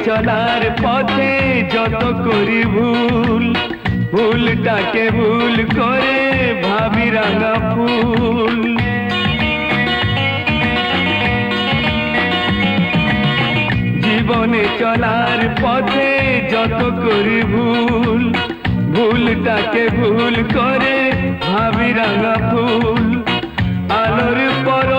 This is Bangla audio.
চলার পথে যত করি ভুল, ভুলটাকে ভুল করে ভাবি রাঙা ফুল। জীবনে চলার পথে যত করি ভুল, ভুলটাকে ভুল করে ভাবি রাঙা ফুল। আলোর পর